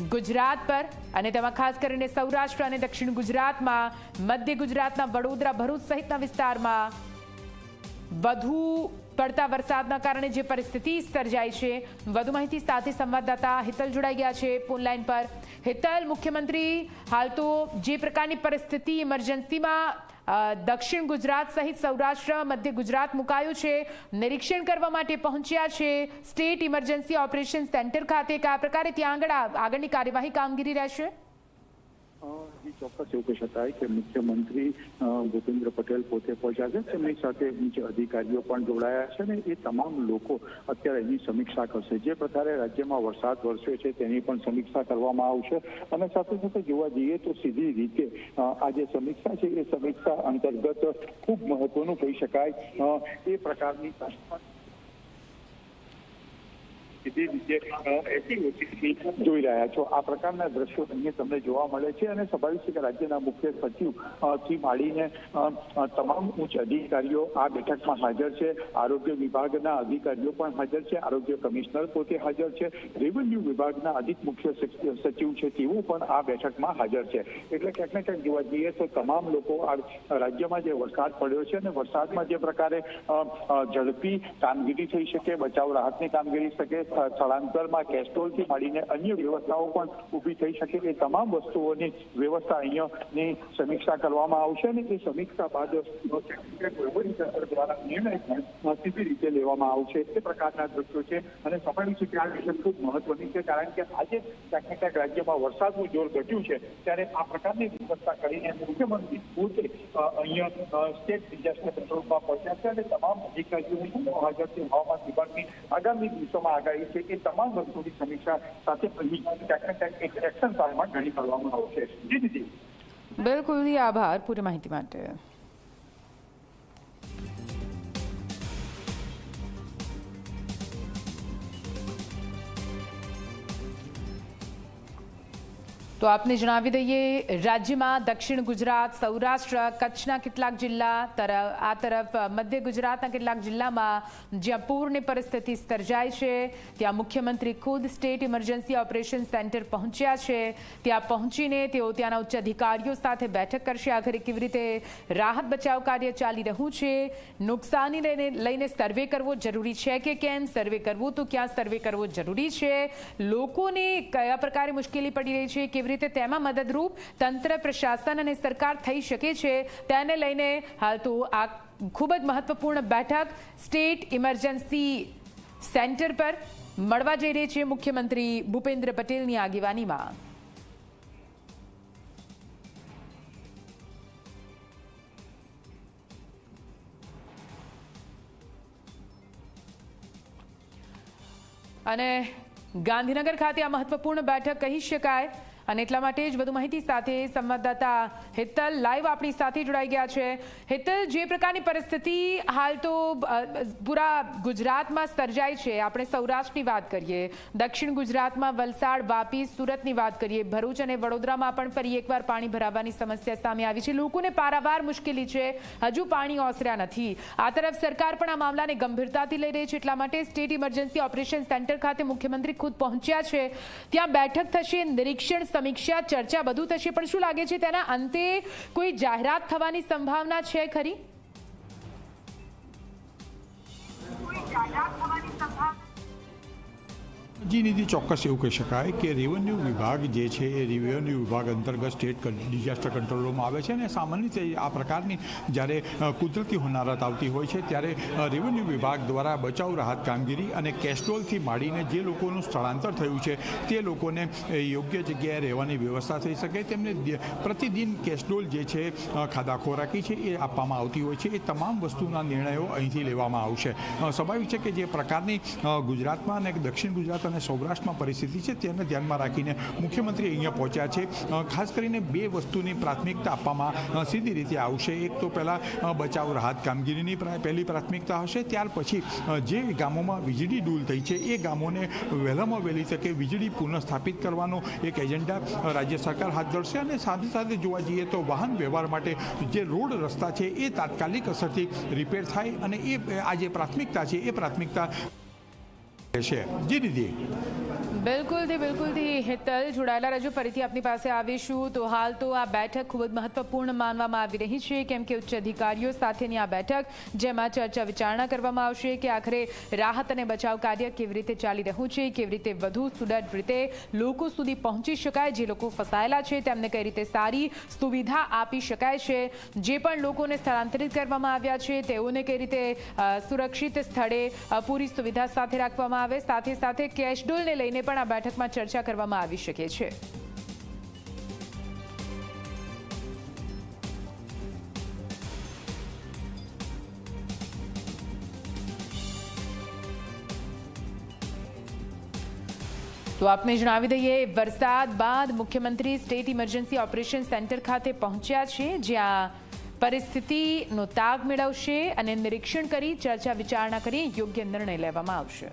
ગુજરાત પર અને તેમાં ખાસ કરીને સૌરાષ્ટ્ર અને દક્ષિણ ગુજરાતમાં, મધ્ય ગુજરાતના વડોદરા, ભરૂચ સહિતના વિસ્તારમાં વધુ પડતા વરસાદના કારણે જે પરિસ્થિતિ સર્જાઈ છે, વધુ માહિતી સાથે સંવાદદાતા હિતલ જોડાઈ ગયા છે ફોન લાઈન પર। હિતલ, મુખ્યમંત્રી હાલ તો જે પ્રકારની પરિસ્થિતિ ઇમરજન્સીમાં દક્ષિણ ગુજરાત સહિત સૌરાષ્ટ્ર, મધ્ય ગુજરાત મુકાયું છે, નિરીક્ષણ કરવા માટે પહોંચ્યા છે સ્ટેટ ઇમરજન્સી ઓપરેશન સેન્ટર ખાતે, કયા પ્રકારે ત્યાં આગળની કાર્યવાહી કામગીરી રહેશે? ચોક્કસ એવું કહી શકાય કે મુખ્યમંત્રી ભૂપેન્દ્ર પટેલ પોતે પહોંચ્યા છે, તેમની સાથે નીચે અધિકારીઓ પણ જોડાયા છે અને એ તમામ લોકો અત્યારે એની સમીક્ષા કરશે। જે પ્રકારે રાજ્યમાં વરસાદ વરસ્યો છે તેની પણ સમીક્ષા કરવામાં આવશે અને સાથે સાથે જોવા જઈએ તો સીધી રીતે આ જે સમીક્ષા છે એ સમીક્ષા અંતર્ગત ખૂબ મહત્વનું કહી શકાય એ પ્રકારની સીધી રીતે જોઈ રહ્યા છો। આ પ્રકારના દ્રશ્યો અહીંયા તમને જોવા મળે છે અને સ્વાભાવિક છે કે રાજ્યના મુખ્ય સચિવ થી માંડીને તમામ ઉચ્ચ અધિકારીઓ આ બેઠકમાં હાજર છે। આરોગ્ય વિભાગના અધિકારીઓ પણ હાજર છે, આરોગ્ય કમિશનર પોતે હાજર છે, રેવન્યુ વિભાગના અધિક મુખ્ય સચિવ છે તેઓ પણ આ બેઠકમાં હાજર છે। એટલે ક્યાંક ને ક્યાંક જોવા જઈએ તો તમામ લોકો રાજ્યમાં જે વરસાદ પડ્યો છે અને વરસાદમાં જે પ્રકારે ઝડપી કામગીરી થઈ શકે, બચાવ રાહતની કામગીરી શકે, સ્થળાંતરમાં કેસ્ટ્રોલથી માંડીને અન્ય વ્યવસ્થાઓ પણ ઊભી થઈ શકે એ તમામ વસ્તુઓની વ્યવસ્થા અહીંયાની સમીક્ષા કરવામાં આવશે અને એ સમીક્ષા બાદ દ્વારા નિર્ણય સીધી રીતે લેવામાં આવશે એ પ્રકારના દ્રશ્યો છે। અને સ્વાભાવિક છે કે આ વિષય ખૂબ મહત્વની છે કારણ કે આજે ક્યાંક ને ક્યાંક રાજ્યમાં વરસાદનું જોર ઘટ્યું છે ત્યારે આ પ્રકારની વ્યવસ્થા કરીને મુખ્યમંત્રી પોતે અહીંયા સ્ટેટ ડિઝાસ્ટર કંટ્રોલમાં પહોંચ્યા છે અને તમામ અધિકારીઓ હાજર છે। હવામાન વિભાગની આગામી દિવસોમાં આગાહી છે કે તમામ વસ્તુની સમીક્ષા સાથે એક એક્શન પ્લાનમાં ઘડી કરવામાં આવશે। જી દીદી, બિલકુલ, આભાર પૂરી માહિતી માટે। તો આપને જણાવી દઈએ, રાજ્યમાં દક્ષિણ ગુજરાત, સૌરાષ્ટ્ર, કચ્છના કેટલાક જિલ્લા, આ તરફ મધ્ય ગુજરાતના કેટલાક જિલ્લામાં જ્યાં પૂરની પરિસ્થિતિ સર્જાઈ છે ત્યાં મુખ્યમંત્રી ખુદ સ્ટેટ ઇમરજન્સી ઓપરેશન સેન્ટર પહોંચ્યા છે। ત્યાં પહોંચીને તેઓ ત્યાંના ઉચ્ચ અધિકારીઓ સાથે બેઠક કરશે। આખરે કેવી રીતે રાહત બચાવ કાર્ય ચાલી રહ્યું છે, નુકસાની લઈને સર્વે કરવો જરૂરી છે કે કેમ, સર્વે કરવું તો ક્યાં સર્વે કરવો જરૂરી છે, લોકોને કયા પ્રકારે મુશ્કેલી પડી રહી છે, કેવી રીતે તેમાં મદદરૂપ તંત્ર, પ્રશાસન અને સરકાર થઈ શકે છે, તેને લઈને હાલ તો આ ખૂબ જ મહત્વપૂર્ણ બેઠક સ્ટેટ ઇમરજન્સી સેન્ટર પર મળવા જઈ રહી છે મુખ્યમંત્રી ભૂપેન્દ્ર પટેલની આગેવાનીમાં। અને ગાંધીનગર ખાતે આ મહત્વપૂર્ણ બેઠક કહી શકાય અને એટલા માટે જ વધુ માહિતી સાથે સંવાદદાતા હિતલ લાઈવ આપણી સાથે જોડાઈ ગયા છે। હિતલ, જે પ્રકારની પરિસ્થિતિ હાલ તો પૂરા ગુજરાતમાં સર્જાઈ છે, આપણે સૌરાષ્ટ્રની વાત કરીએ, દક્ષિણ ગુજરાતમાં વલસાડ, વાપી, સુરતની વાત કરીએ, ભરૂચ અને વડોદરામાં પણ ફરી એકવાર પાણી ભરાવાની સમસ્યા સામે આવી છે, લોકોને પારાવાર મુશ્કેલી છે, હજુ પાણી ઓસર્યા નથી। આ તરફ સરકાર પણ આ મામલાને ગંભીરતાથી લઈ રહી છે, એટલા માટે સ્ટેટ ઇમરજન્સી ઓપરેશન સેન્ટર ખાતે મુખ્યમંત્રી ખુદ પહોંચ્યા છે। ત્યાં બેઠક થશે, નિરીક્ષણ, સમીક્ષા, ચર્ચા બધું થશે, પણ શું લાગે છે તેના અંતે કોઈ જાહેરાત થવાની સંભાવના છે ખરી? જી નિધિ, ચોક્કસ એવું કહી શકાય કે રેવન્યુ વિભાગ જે છે એ રેવન્યુ વિભાગ અંતર્ગત સ્ટેટ ડિઝાસ્ટર કંટ્રોલમાં આવે છે અને સામાન્ય રીતે આ પ્રકારની જ્યારે કુદરતી હોનારત આવતી હોય છે ત્યારે રેવન્યુ વિભાગ દ્વારા બચાવ રાહત કામગીરી અને કેસ્ટ્રોલથી માંડીને જે લોકોનું સ્થળાંતર થયું છે તે લોકોને યોગ્ય જગ્યાએ રહેવાની વ્યવસ્થા થઈ શકે, તેમને પ્રતિદિન કેસ્ટ્રોલ જે છે ખાધા ખોરાકી છે એ આપવામાં આવતી હોય છે, એ તમામ વસ્તુના નિર્ણયો અહીંથી લેવામાં આવશે। સ્વાભાવિક છે કે જે પ્રકારની ગુજરાતમાં અને દક્ષિણ ગુજરાત અને સૌરાષ્ટ્રમાં પરિસ્થિતિ છે તેને ધ્યાનમાં રાખીને મુખ્યમંત્રી અહીંયા પહોંચ્યા છે। ખાસ કરીને બે વસ્તુની પ્રાથમિકતા આપવામાં સીધી રીતે આવશે। એક તો પહેલાં બચાવ રાહત કામગીરીની પહેલી પ્રાથમિકતા હશે, ત્યાર પછી જે ગામોમાં વીજળી ડૂલ થઈ છે એ ગામોને વહેલામાં વહેલી તકે વીજળી પુનઃસ્થાપિત કરવાનો એક એજન્ડા રાજ્ય સરકાર હાથ ધરશે અને સાથે સાથે જોવા જઈએ તો વાહન વ્યવહાર માટે જે રોડ રસ્તા છે એ તાત્કાલિક અસરથી રિપેર થાય અને એ આ જે પ્રાથમિકતા છે એ પ્રાથમિકતા છે। જી દીદી। બિલકુલથી હેતલ જોડાયેલા રજૂ ફરીથી આપની પાસે આવીશું. તો હાલ તો આ બેઠક ખૂબ જ મહત્વપૂર્ણ માનવામાં આવી રહી છે, કેમ કે ઉચ્ચ અધિકારીઓ સાથેની આ બેઠક જેમાં ચર્ચા વિચારણા કરવામાં આવશે કે આખરે રાહત અને બચાવ કાર્ય કેવી રીતે ચાલી રહ્યું છે, કેવી રીતે વધુ સુદૃઢ રીતે લોકો સુધી પહોંચી શકાય, જે લોકો ફસાયેલા છે તેમને કઈ રીતે સારી સુવિધા આપી શકાય છે, જે પણ લોકોને સ્થળાંતરિત કરવામાં આવ્યા છે તેઓને કઈ રીતે સુરક્ષિત સ્થળે પૂરી સુવિધા સાથે રાખવામાં આવે, સાથે સાથે કેશડોલને લઈને પણ આ બેઠકમાં ચર્ચા કરવામાં આવી શકે છે. તો આપને જણાવી દઈએ, વરસાદ બાદ મુખ્યમંત્રી સ્ટેટ ઇમરજન્સી ઓપરેશન સેન્ટર ખાતે પહોંચ્યા છે, જ્યાં પરિસ્થિતિનો તાગ મેળવશે અને નિરીક્ષણ કરી ચર્ચા વિચારણા કરી યોગ્ય નિર્ણય લેવામાં આવશે.